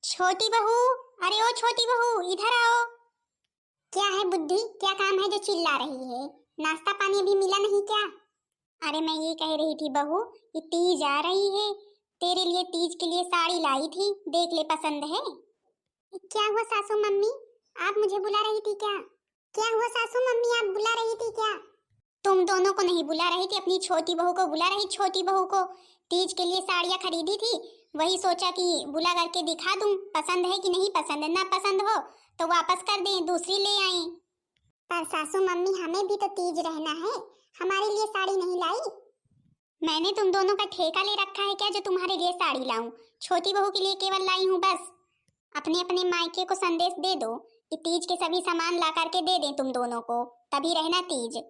छोटी बहू, अरे ओ छोटी बहू इधर आओ। क्या है बुद्धि, क्या काम है जो चिल्ला रही है? नाश्ता पानी अभी मिला नहीं क्या? अरे मैं ये कह रही थी बहू, ये तीज आ रही है, तेरे लिए तीज के लिए साड़ी लाई थी, देख ले पसंद है। क्या हुआ सासू मम्मी, आप मुझे बुला रही थी क्या? क्या हुआ सासू मम्मी, आप बुला रही थी क्या? तुम दोनों को नहीं बुला रही थी, अपनी छोटी बहू को बुला रही। छोटी बहू को तीज के लिए साड़ियाँ खरीदी थी, वही सोचा कि बुला करके दिखा दूं, पसंद है कि नहीं पसंद है, ना पसंद हो तो वापस कर दें, दूसरी ले आए। पर सासू मम्मी हमें भी तो तीज रहना है, हमारे लिए साड़ी नहीं लाई। मैंने तुम दोनों का ठेका ले रखा है क्या जो तुम्हारे लिए साड़ी लाऊं? छोटी बहू के लिए केवल लाई हूँ बस। अपने अपने मायके को संदेश दे दो कि तीज के सभी सामान ला करके दे दें तुम दोनों को, तभी रहना तीज।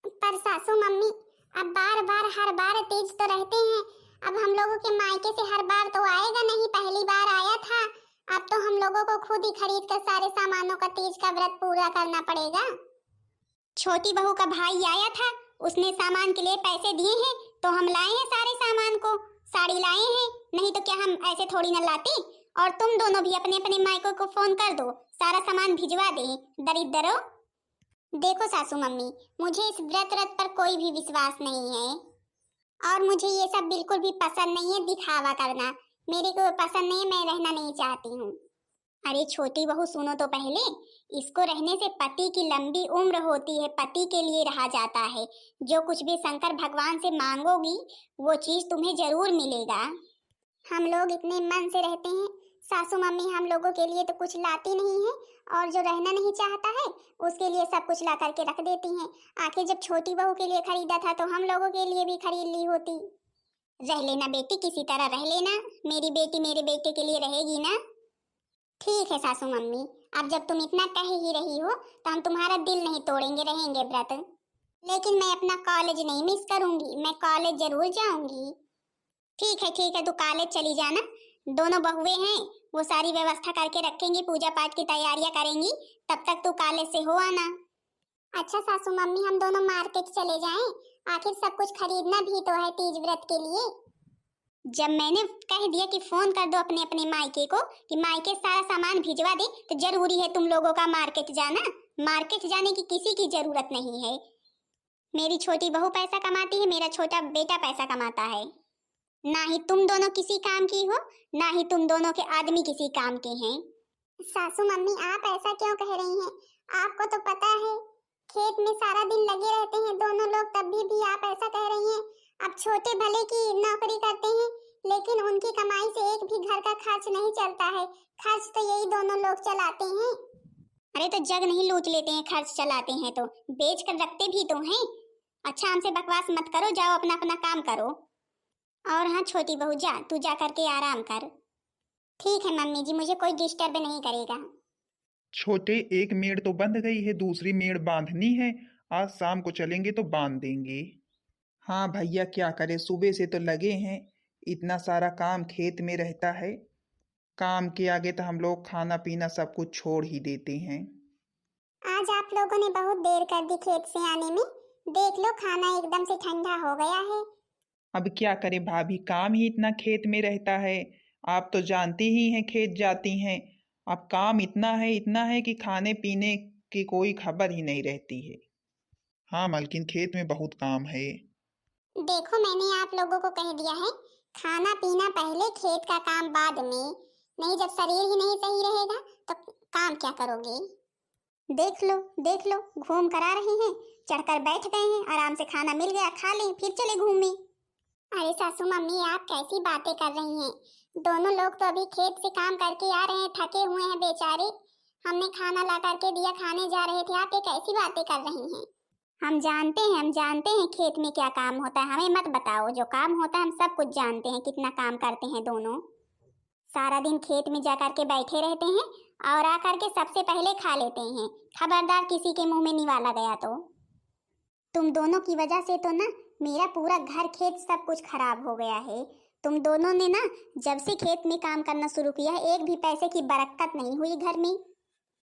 पर सासू मम्मी, अब बार बार हर बार तीज तो रहते हैं, अब हम लोगों के मायके से हर बार तो आएगा नहीं, पहली बार आया था, अब तो हम लोगों को खुद ही खरीद कर सारे सामानों का तीज का व्रत पूरा करना पड़ेगा। छोटी बहू का भाई आया था, उसने सामान के लिए पैसे दिए हैं तो हम लाए हैं सारे सामान को, साड़ी लाए हैं, नहीं तो क्या हम ऐसे थोड़ी न लाते। और तुम दोनों भी अपने अपने मायकों को फोन कर दो, सारा सामान भिजवा दें, दरिद्रो। देखो सासू मम्मी, मुझे इस व्रत पर कोई भी विश्वास नहीं है और मुझे ये सब बिल्कुल भी पसंद नहीं है, दिखावा करना मेरे को पसंद नहीं है, मैं रहना नहीं चाहती हूँ। अरे छोटी बहू सुनो तो पहले, इसको रहने से पति की लंबी उम्र होती है, पति के लिए रहा जाता है, जो कुछ भी शंकर भगवान से मांगोगी वो चीज तुम्हें जरूर मिलेगा। हम लोग इतने मन से रहते हैं, सासू मम्मी हम लोगों के लिए तो कुछ लाती नहीं है और जो रहना नहीं चाहता है उसके लिए सब कुछ ला करके रख देती हैं। आखिर जब छोटी बहू के लिए खरीदा था तो हम लोगों के लिए भी खरीद ली होती। रह लेना बेटी, किसी तरह रह लेना, मेरी बेटी मेरे बेटे के लिए रहेगी ना। ठीक है सासू मम्मी, अब जब तुम इतना कह ही रही हो तो हम तुम्हारा दिल नहीं तोड़ेंगे, रहेंगे व्रत। लेकिन मैं अपना कॉलेज नहीं मिस करूंगी, मैं कॉलेज जरूर जाऊंगी। ठीक है तू कॉलेज चली जाना, दोनों बहुएं हैं, वो सारी व्यवस्था करके रखेंगी, पूजा पाठ की तैयारियां करेंगी, तब तक तू कॉलेज से हो आना। अच्छा सासू मम्मी, हम दोनों मार्केट चले जाएं, आखिर सब कुछ खरीदना भी तो है तीज व्रत के लिए। जब मैंने कह दिया कि फोन कर दो अपने अपने मायके को कि मायके सारा सामान भिजवा दे, तो जरूरी है तुम लोगों का मार्केट जाना। मार्केट जाने की किसी की जरूरत नहीं है, मेरी छोटी बहू पैसा कमाती है, मेरा छोटा बेटा पैसा कमाता है, ना ही तुम दोनों किसी काम की हो, ना ही तुम दोनों के आदमी किसी काम के हैं। सासू मम्मी आप ऐसा क्यों कह रही हैं? आपको तो पता है खेत में सारा दिन लगे रहते हैं दोनों लोग, तब भी आप ऐसा कह रही हैं। अब छोटे भले की नौकरी करते हैं लेकिन उनकी कमाई से एक भी घर का खर्च नहीं चलता है, खर्च तो यही दोनों लोग चलाते हैं। अरे तो जग नहीं लूट लेते हैं, खर्च चलाते हैं तो बेच कर रखते भी तो हैं। अच्छा हमसे बकवास मत करो, जाओ अपना अपना काम करो। और हाँ छोटी बहू जा, तू जा करके आराम कर। ठीक है मम्मी जी, मुझे कोई डिस्टर्ब नहीं करेगा। छोटे, एक मेड़ तो बंध गई है, दूसरी मेड़ बांधनी है। आज शाम को चलेंगे तो बांध देंगे। हाँ भैया, क्या करे, सुबह से तो लगे हैं, इतना सारा काम खेत में रहता है। काम के आगे तो हम लोग खाना पीना सब कुछ छोड़ ही देते हैं। आज आप लोगों ने बहुत देर कर दी खेत से आने में, देख लो खाना एकदम से ठंडा हो गया है। अब क्या करें भाभी, काम ही इतना खेत में रहता है। आप तो जानती ही हैं, खेत जाती हैं। अब काम इतना है कि खाने पीने की कोई खबर ही नहीं रहती है। हाँ मालकिन, खेत में बहुत काम है। देखो मैंने आप लोगों को कह दिया है, खाना पीना पहले, खेत का काम बाद में। नहीं, जब शरीर ही नहीं सही रहेगा तो काम क्या करोगे? देख लो घूम कर आ रहे हैं, चढ़कर बैठ गए हैं, आराम से खाना मिल गया, खा लें फिर चले घूमने। अरे सासू मम्मी आप कैसी बातें कर रही हैं? दोनों लोग तो अभी खेत से काम करके आ रहे हैं, थके हुए हैं बेचारे, हमने खाना ला करके दिया, खाने जा रहे थे, आप ये कैसी बातें कर रही हैं? हम जानते हैं खेत में क्या काम होता है, हमें मत बताओ, जो काम होता है हम सब कुछ जानते हैं, कितना काम करते हैं दोनों। सारा दिन खेत में जाकर के बैठे रहते हैं और आकर के सबसे पहले खा लेते हैं, खबरदार किसी के मुंह में निवाला गया तो। तुम दोनों की वजह से तो ना मेरा पूरा घर खेत सब कुछ खराब हो गया है। तुम दोनों ने ना जब से खेत में काम करना शुरू किया है, एक भी पैसे की बरकत नहीं हुई घर में।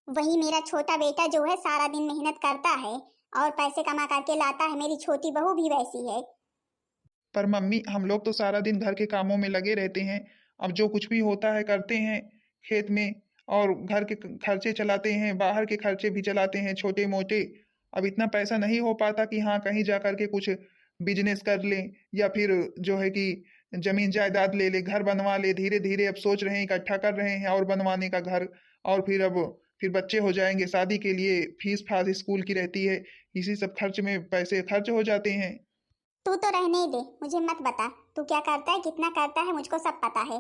वही मेरा छोटा बेटा जो है सारा दिन मेहनत करता है और पैसे कमा करके लाता है, मेरी छोटी बहू भी वैसी है। पर मम्मी, हम लोग तो सारा दिन घर के कामों में लगे रहते हैं, अब जो कुछ भी होता है करते हैं। खेत में, और घर के खर्चे चलाते हैं, बाहर के खर्चे भी चलाते हैं छोटे मोटे। अब इतना पैसा नहीं हो पाता कि हाँ कहीं जा करके कुछ बिजनेस कर लें, या फिर जो है कि जमीन जायदाद ले ले, घर बनवा ले। धीरे धीरे अब सोच रहे हैं, इकट्ठा कर रहे हैं और बनवाने का घर। और फिर बच्चे हो जाएंगे, शादी के लिए फीस फास स्कूल की रहती है, इसी सब खर्च में पैसे खर्च हो जाते हैं। तू तो रहने ही दे, मुझे मत बता तू क्या करता है कितना करता है, मुझको सब पता है।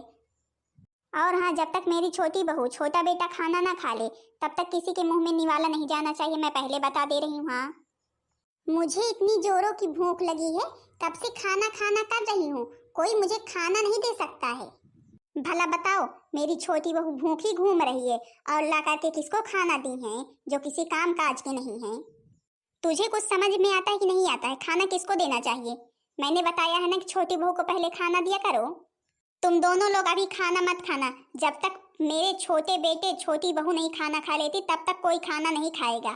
और हाँ, जब तक मेरी छोटी बहू छोटा बेटा खाना ना खा ले तब तक किसी के मुंह में निवाला नहीं जाना चाहिए, मैं पहले बता दे रही हूँ। हाँ, मुझे इतनी जोरों की भूख लगी है, कब से खाना खाना कर रही हूँ, कोई मुझे खाना नहीं दे सकता है। भला बताओ, मेरी छोटी बहू भूखी घूम रही है और ला करके किसको खाना दी है जो किसी काम काज के नहीं है। तुझे कुछ समझ में आता है कि नहीं आता है, खाना किसको देना चाहिए? मैंने बताया है ना कि छोटी बहू को पहले खाना दिया करो। तुम दोनों लोग अभी खाना मत खाना, जब तक मेरे छोटे बेटे छोटी बहू नहीं खाना खा लेती तब तक कोई खाना नहीं खाएगा।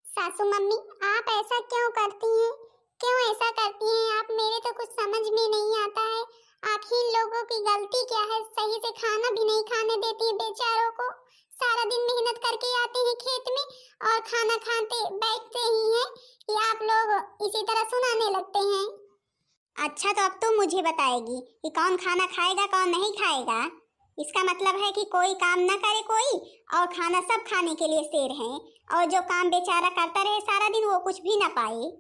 सासू मम्मी, आप ऐसा क्यों करती हैं? क्यों ऐसा करती हैं आप? मेरे तो कुछ समझ में नहीं आता है। आखिर लोगों की गलती क्या है? सही से खाना भी नहीं खाने देती है बेचारों को। सारा दिन मेहनत करके आते हैं खेत में और खाना खाते बैठते ही हैं कि आप लोग इसी तरह सुनाने लगते हैं। अच्छा, तो अब तो मुझे बताएगी कि कौन खाना खाएगा कौन नहीं खाएगा। इसका मतलब है कि कोई काम ना करे कोई, और खाना सब खाने के लिए शेर हैं, और जो काम बेचारा करता रहे सारा दिन वो कुछ भी ना पाए।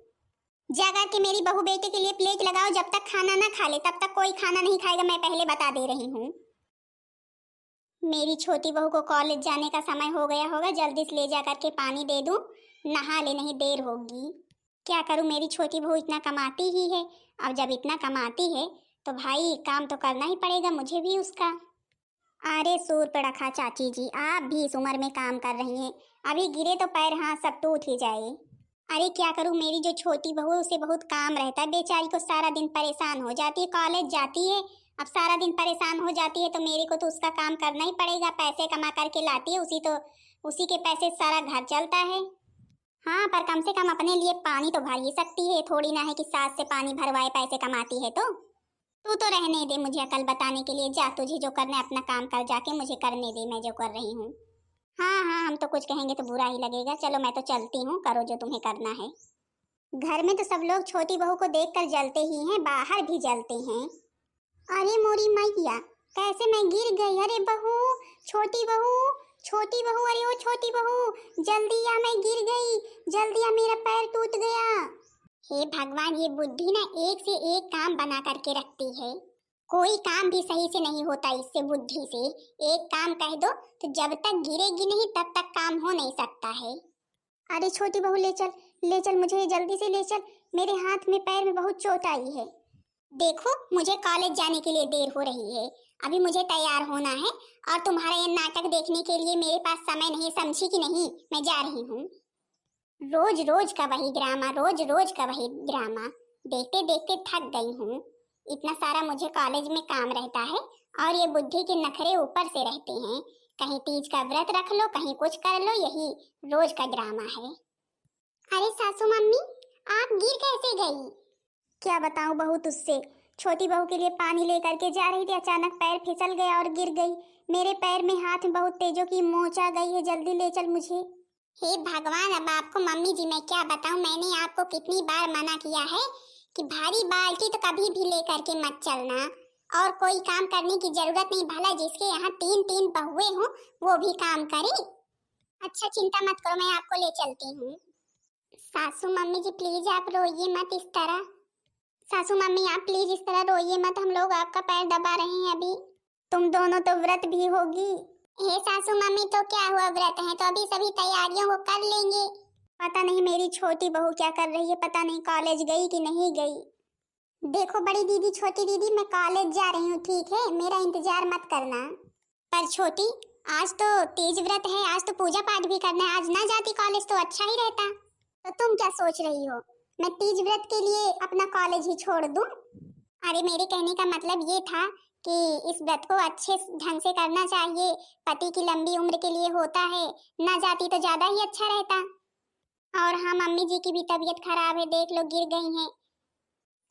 जाकर के मेरी बहू बेटे के लिए प्लेट लगाओ, जब तक खाना ना खा ले तब तक कोई खाना नहीं खाएगा, मैं पहले बता दे रही हूँ। मेरी छोटी बहू को कॉलेज जाने का समय हो गया होगा, जल्दी से ले जाकर के पानी दे दूँ, नहा ले नहीं देर होगी। क्या करूँ, मेरी छोटी बहू इतना कमाती ही है, अब जब इतना कमाती है तो भाई काम तो करना ही पड़ेगा मुझे भी उसका। अरे सूर पे रखा चाची जी, आप भी इस उम्र में काम कर रही हैं, अभी गिरे तो पैर हाथ सब टूट ही जाए। अरे क्या करूं, मेरी जो छोटी बहू है उसे बहुत काम रहता है, बेचारी को सारा दिन परेशान हो जाती है, कॉलेज जाती है, अब सारा दिन परेशान हो जाती है तो मेरे को तो उसका काम करना ही पड़ेगा। पैसे कमा करके लाती है, उसी के पैसे सारा घर चलता है। हाँ, पर कम से कम अपने लिए पानी तो भर ही सकती है, थोड़ी ना है कि सास से पानी भरवाए पैसे कमाती है। तो तू तो रहने दे मुझे अकल बताने के लिए, जा तुझे जो करना है अपना काम कर, जाके मुझे करने दे, मैं जो कर रही हूँ। हाँ हाँ, हम तो कुछ कहेंगे तो बुरा ही लगेगा, चलो मैं तो चलती हूँ, करो जो तुम्हें करना है। घर में तो सब लोग छोटी बहू को देखकर जलते ही हैं, बाहर भी जलते हैं। अरे मोरी मैया, कैसे मैं गिर गई। अरे बहू, छोटी बहू, छोटी बहू, अरे ओ छोटी बहू, जल्दी आ, मैं गिर गई, जल्दी आ, मेरा पैर टूट गया। हे भगवान, ये बुद्धि ना एक से एक काम बना करके रखती है, कोई काम भी सही से नहीं होता इससे बुद्धि से। एक काम कह दो तो जब तक गिरेगी नहीं तब तक काम हो नहीं सकता है। अरे छोटी बहू, ले चल, ले चल मुझे, जल्दी से ले चल, मेरे हाथ में पैर में बहुत चोट आई है। देखो, मुझे कॉलेज जाने के लिए देर हो रही है, अभी मुझे तैयार होना है, और तुम्हारा ये नाटक देखने के लिए मेरे पास समय नहीं, समझी कि नहीं? मैं जा रही हूँ। रोज रोज का वही ड्रामा, रोज रोज का वही ड्रामा, देखते देखते थक गई हूँ। इतना सारा मुझे कॉलेज में काम रहता है और ये बुद्धि के नखरे ऊपर से रहते हैं, कहीं तीज का व्रत रख लो, कहीं कुछ कर लो, यही रोज का ड्रामा है। अरे सासू मम्मी, आप गिर कैसे गई? क्या बताऊं बहू तुझसे, छोटी बहू के लिए पानी लेकर के जा रही थी, अचानक पैर फिसल गया और गिर गई। मेरे पैर में हाथ में बहुत तेजों की मोच आ गई है, जल्दी ले चल मुझे। हे भगवान, अब आपको मम्मी जी मैं क्या बताऊं, मैंने आपको कितनी बार मना किया है कि भारी बाल्टी तो कभी भी लेकर के मत चलना, और कोई काम करने की जरूरत नहीं, भला जिसके यहाँ 3-3 बहुएं हों वो भी काम करे। अच्छा चिंता मत करो, मैं आपको ले चलती हूँ। सासू मम्मी जी प्लीज आप रोइए मत इस तरह। सासू मम्मी आप प्लीज इस तरह रोइए मत, हम लोग आपका पैर दबा रहे हैं अभी। तुम दोनों तो व्रत भी होगी। हे सासू मम्मी, तो क्या हुआ, व्रत है तो अभी सभी तैयारियों को कर लेंगे। पता नहीं मेरी छोटी बहू क्या कर रही है, पता नहीं कॉलेज गई कि नहीं गई। देखो बड़ी दीदी, छोटी दीदी, मैं कॉलेज जा रही हूँ, ठीक है, मेरा इंतजार मत करना। पर छोटी, आज तो तीज व्रत है, आज तो पूजा पाठ भी करना है, आज ना जाती कॉलेज तो अच्छा ही रहता। तो तुम क्या सोच रही हो, मैं तीज व्रत के लिए अपना कॉलेज ही छोड़ दूं? अरे मेरे कहने का मतलब ये था कि इस व्रत को अच्छे ढंग से करना चाहिए, पति की लंबी उम्र के लिए होता है, ना जाती तो ज्यादा ही अच्छा रहता। और हाँ, मम्मी जी की भी तबीयत खराब है, देख लो गिर गई हैं।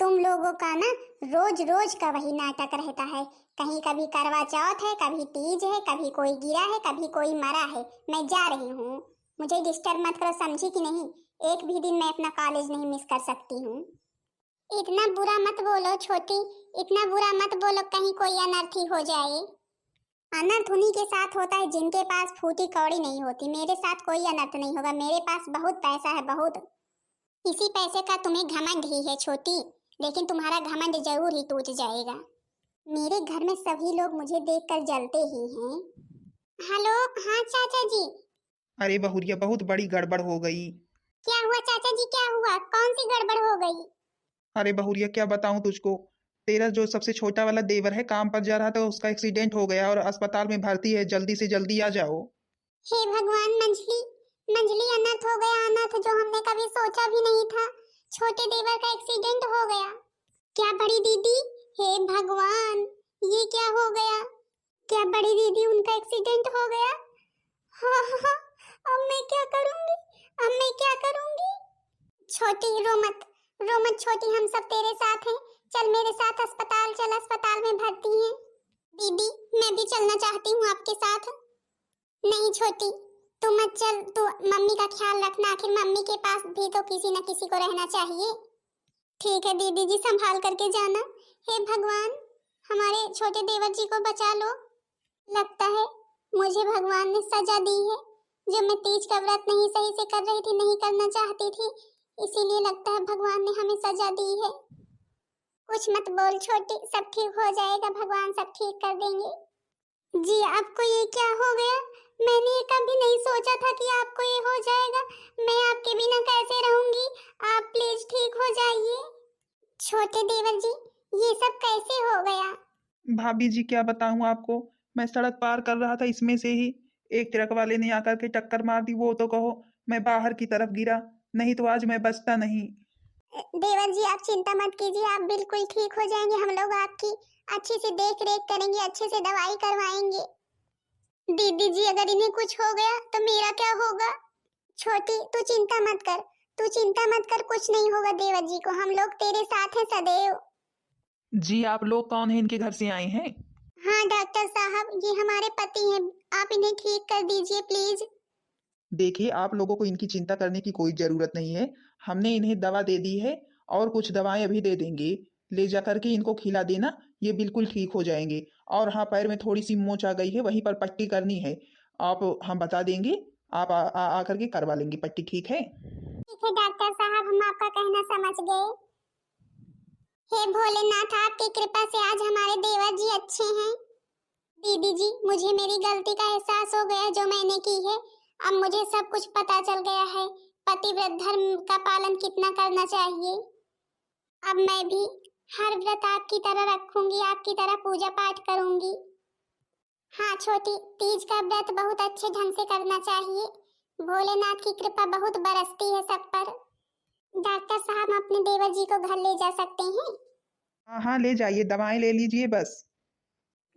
तुम लोगों का ना रोज रोज का वही नाटक रहता है, कहीं कभी करवा चौथ है, कभी तीज है, कभी कोई गिरा है, कभी कोई मरा है। मैं जा रही हूँ, मुझे डिस्टर्ब मत करो, समझी कि नहीं? एक भी दिन मैं अपना कॉलेज नहीं मिस कर सकती हूँ। इतना बुरा मत बोलो छोटी, इतना बुरा मत बोलो, कहीं कोई अनर्थ ही हो जाए। अनर्थ उन्हीं के साथ होता है जिनके पास फूटी कौड़ी नहीं होती। मेरे साथ कोई अनर्थ नहीं होगा, मेरे पास बहुत पैसा है, बहुत। इसी पैसे का तुम्हें घमंड ही है छोटी, लेकिन तुम्हारा घमंड जरूर ही टूट जाएगा। मेरे घर में सभी लोग मुझे देखकर जलते ही हैं। हेलो, हाँ चाचा जी। अरे बहुरिया, बहुत बड़ी गड़बड़ हो गई। क्या हुआ चाचा जी, क्या हुआ? कौन सी गड़बड़ हो गई? अरे बहुरिया, क्या बताऊं तुझको। तेरा जो सबसे छोटा वाला देवर है, काम पर जा रहा था, उसका एक्सीडेंट हो गया और अस्पताल में भर्ती है। जल्दी से जल्दी आ जाओ। हे भगवान, मंजली, मंजली, अनर्थ हो गया, अनर्थ जो हमने कभी सोचा भी नहीं था। छोटे देवर का एक्सीडेंट हो गया। क्या बड़ी दीदी? हे भगवान, ये क्या हो गया? क्या बड़ी दीदी उनका एक्सीडेंट हो गया? हाँ हाँ, अब मैं क्या करूंगी, अब मैं क्या करूंगी? छोटी रो मत, रो मत छोटी, हम सब तेरे साथ हैं। चल मेरे साथ अस्पताल चल, अस्पताल में भर्ती हैं। दीदी, मैं भी चलना चाहती हूँ आपके साथ। नहीं छोटी, तू मत चल, तू मम्मी का ख्याल रखना, आखिर मम्मी के पास भी तो किसी न किसी को रहना चाहिए। ठीक है दीदी जी, संभाल करके जाना। हे भगवान, हमारे छोटे देवर जी को बचा लो। लगता है मुझे भगवान ने सजा दी है। जो मैं तीज का व्रत नहीं सही से कर रही थी, नहीं करना चाहती थी, इसीलिए लगता है भगवान ने हमें सजा दी है। कुछ मत बोल छोटी, सब ठीक हो जाएगा, भगवान सब ठीक कर देंगे। जी, आपको ये क्या हो गया? मैंने ये कभी नहीं सोचा था कि आपको ये हो जाएगा। मैं आपके बिना कैसे रहूंगी? आप प्लीज ठीक हो जाइए। छोटे देवर जी, ये सब कैसे हो गया? भाभी जी, क्या बताऊं आपको। मैं सड़क पार कर रहा था, इसमें से ही एक ट्रक वाले ने आकर के टक्कर मार दी। वो तो कहो मैं बाहर की तरफ गिरा, नहीं तो आज मैं बचता नहीं। देवर जी, आप चिंता मत कीजिए, आप बिल्कुल ठीक हो जाएंगे। हम लोग आपकी अच्छे से देख रेख करेंगे, अच्छे से दवाई करवाएंगे। दीदी जी, अगर इन्हें कुछ हो गया तो मेरा क्या होगा? छोटी, तू चिंता मत कर, तू चिंता मत कर, कुछ नहीं होगा देवर जी को, हम लोग तेरे साथ हैं सदैव। जी, आप लोग कौन हैं? इनके घर से आए हैं? हाँ डॉक्टर साहब, ये हमारे पति हैं, आप इन्हें ठीक कर दीजिए प्लीज। देखिए, आप लोगों को इनकी चिंता करने की कोई ज़रूरत नहीं है। हमने इन्हें दवा दे दी है और कुछ दवाएं अभी दे देंगे। ले जा करके इनको खिला देना, ये बिल्कुल ठीक हो जाएंगे। और हाँ, पैर में थोड़ी सी मोच आ गई है, वहीं पर पट्टी करनी है। आप हम बता देंगे, आप आ करके करवा लेंगी पट्टी, ठीक है? ठीक है डॉक्टर साहब, हम आपका कहना समझ गए। हे भोलेनाथ, आपकी कृपा से आज हमारे देवर जी अच्छे हैं। दीदी जी, मुझे मेरी गलती का एहसास हो गया जो मैंने की है। अब मुझे सब कुछ पता चल गया है, पतिव्रत धर्म का पालन कितना करना चाहिए। अब मैं भी हर व्रत आपकी तरह रखूंगी, आपकी तरह पूजा पाठ करूंगी। हाँ छोटी, तीज का व्रत बहुत अच्छे ढंग से करना चाहिए। भोलेनाथ की कृपा बहुत बरसती है सब पर। डॉक्टर साहब, हम अपने देवर जी को घर ले जा सकते हैं? हाँ हाँ, ले जाइए, दवाएं ले लीजिए बस।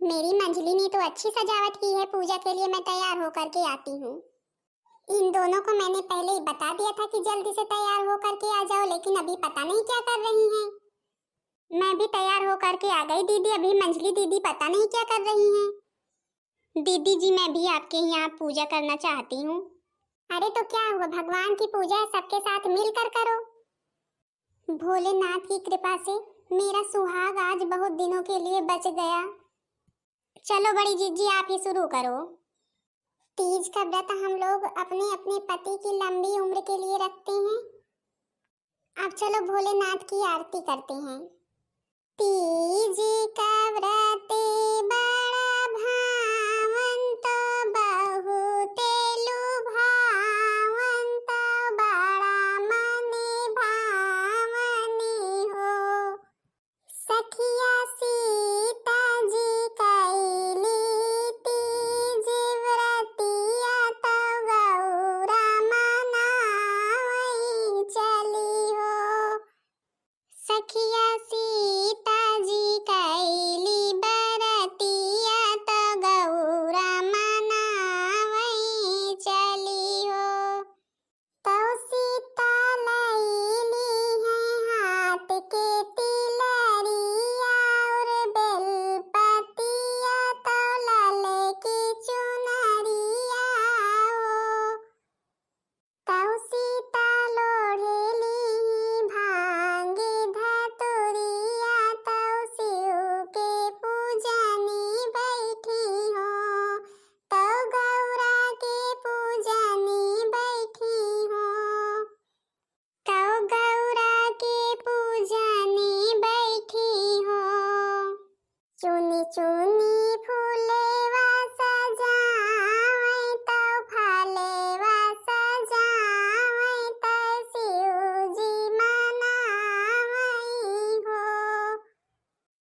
मेरी मंजली ने तो अच्छी सजावट की है पूजा के लिए, मैं तैयार होकर के आती हूँ। इन दोनों को मैंने पहले ही बता दिया था कि जल्दी से तैयार होकर के आ जाओ, लेकिन अभी पता नहीं क्या कर रही हैं। मैं भी तैयार होकर के आ गई दीदी, अभी मंजली दीदी पता नहीं क्या कर रही हैं। दीदी जी, मैं भी आपके यहाँ पूजा करना चाहती हूँ। अरे तो क्या हुआ, भगवान की पूजा सबके साथ मिलकर करो। भोलेनाथ की कृपा से मेरा सुहाग आज बहुत दिनों के लिए बच गया। चलो बड़ी जीजी, आप ही शुरू करो। तीज का व्रत हम लोग अपने अपने पति की लंबी उम्र के लिए रखते हैं। अब चलो भोलेनाथ की आरती करते हैं। तीज का व्रत बड़ा भावन तो बहुते लुभावन तो बड़ा मन भावनी हो। सखिया सीता जी कैली तीज व्रतिया तो गौरा मनावई चली हो। सखिया सीता जी कैली बरतिया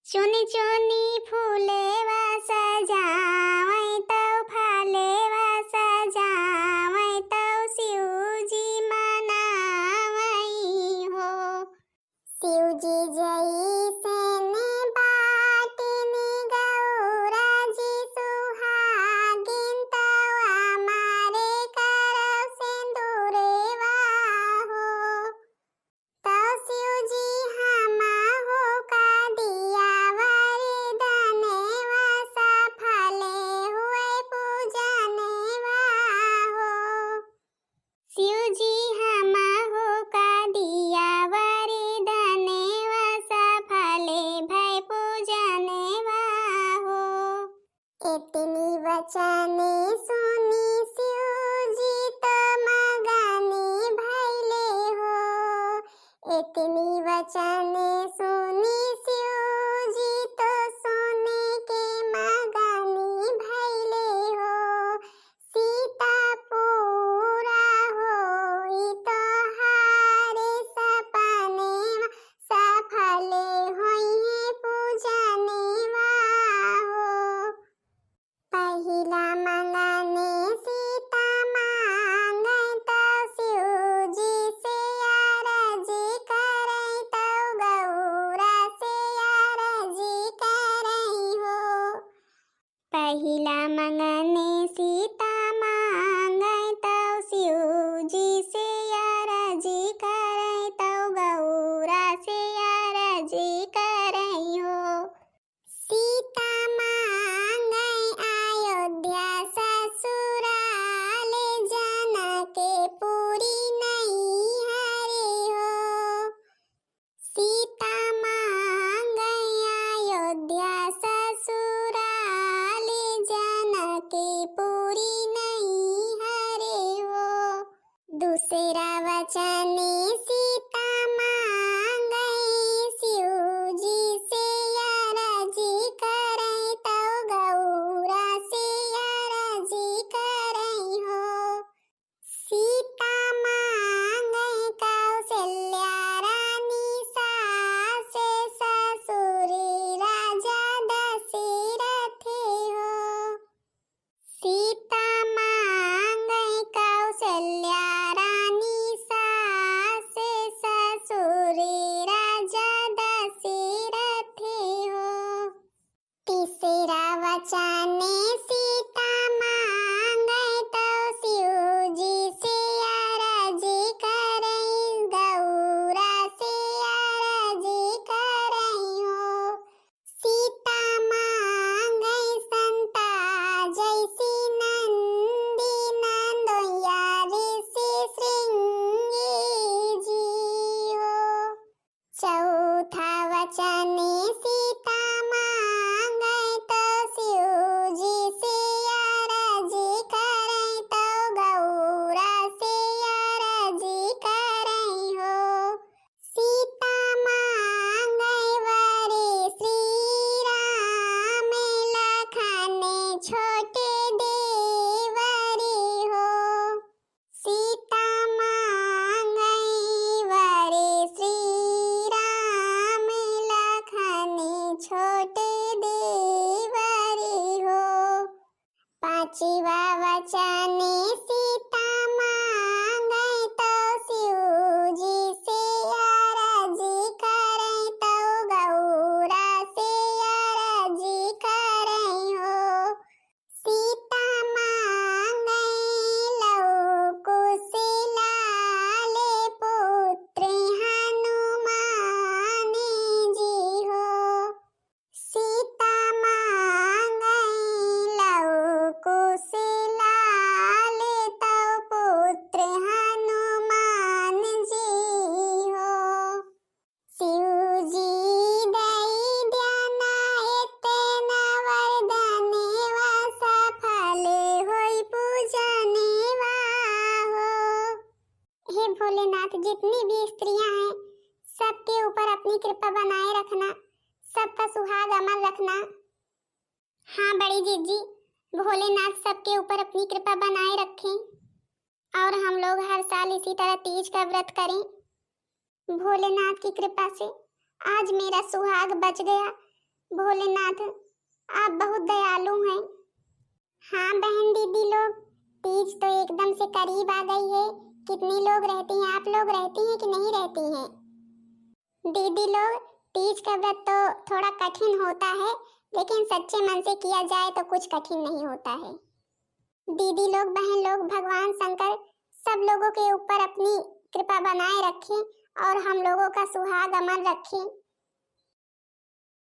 चुनी चुनी फूलेवा सजावै तौ फलेवा सजावै तौ शिवजी मनावै हो। शिवजी जैसने बाटिनी गौराजी सुहागिन तौ हमारे करौ सिंदूरेवा हो। तौ शिवजी हमाहो का दिया वरदानेवा सफले हुए पूजनेवा हो। शिवजी हमाहो का दिया वरदानेवा सफले भय पूजनेवा हो। इतनी वचने सुनी शिवजी तो मगने भैले हो। इतनी वचने सुनी शिवजी तो सोने के मगने भैले हो। सीता पूरा होई तो हारे सपने सफले होई पूजनेवा हो। पहिला मंगने सीता मांगै तौ शिवजी से अरजी करै तौ गौरा से अरजी करै हो। पहिला मंगने सीता मांगै तौ शिवजी से अरजी करै तौ गौरा से अरजी करै हो। सीता मांगै अयोध्या ससुराल जनकपुरी नैहरे हो। सीता मांगै अयोध्या ससुराल जनकपुरी नैहरे हो। दूसरा वचने सीता मांगै शिवजी से अरजी करै तौ गौरा से अरजी करै हो। सीता मांगै कौशल्या रानी सास ससुरी राजा दशरथ हो। सीता मांगै कौशल्या रानी सास ससुरी राजा दशरथ हो। तीसरा वचने सीता मांगै तौ शिवजी से अरजी करै गौरा से अरजी करै हो। सीता मांगै संता जैसी नंदी नंदोया ऋषि श्रृंगी जी हो। चौथा वचने सीता मांगै तौ शिवजी से अरजी करै तौ गौरा से अरजी करै हो। सीता मांगै वरे श्री राम लखन छोटे देवरी हो। सीता मांगै वरे श्री राम लखन छोटे देवरी हो। पांचवा वचने सीता मांगै तौ शिवजी से अरजी करै तौ गौरा से अरजी करै हो। सीता मांगै लव कुशलाल पुत्र हनुमान जी हो। सीता मांगै लव कुशलाल तौ पुत्र हनुमान जी हो। शिवजी दै ध्याना एतना वरदानेवा सफल होई पूजनेवा हो। हे भोलेनाथ, जितनी भी स्त्रियां हैं सबके ऊपर अपनी कृपा बनाए रखना, सबका सुहाग अमर रखना। हाँ बड़ी जीजी, भोलेनाथ सबके ऊपर अपनी कृपा बनाए रखें और हम लोग हर साल इसी तरह तीज का व्रत करें। भोलेनाथ की कृपा से आज मेरा सुहाग बच गया, भोलेनाथ, आप बहुत दयालु हैं। हाँ बहन दीदी लोग, तीज तो एकदम से करीब आ गई है। कितनी लोग रहती हैं, आप लोग रहती हैं कि नहीं रहती हैं? दीदी लोग, तीज का व्रत तो थोड़ा कठिन होता है, लेकिन सच्चे मन से किया जाए तो कुछ कठिन नहीं होता है। दीदी लोग, बहन लोग, भगवान शंकर सब लोगों के ऊपर अपनी कृपा बनाए रखें और हम लोगों का सुहाग अमर रखें।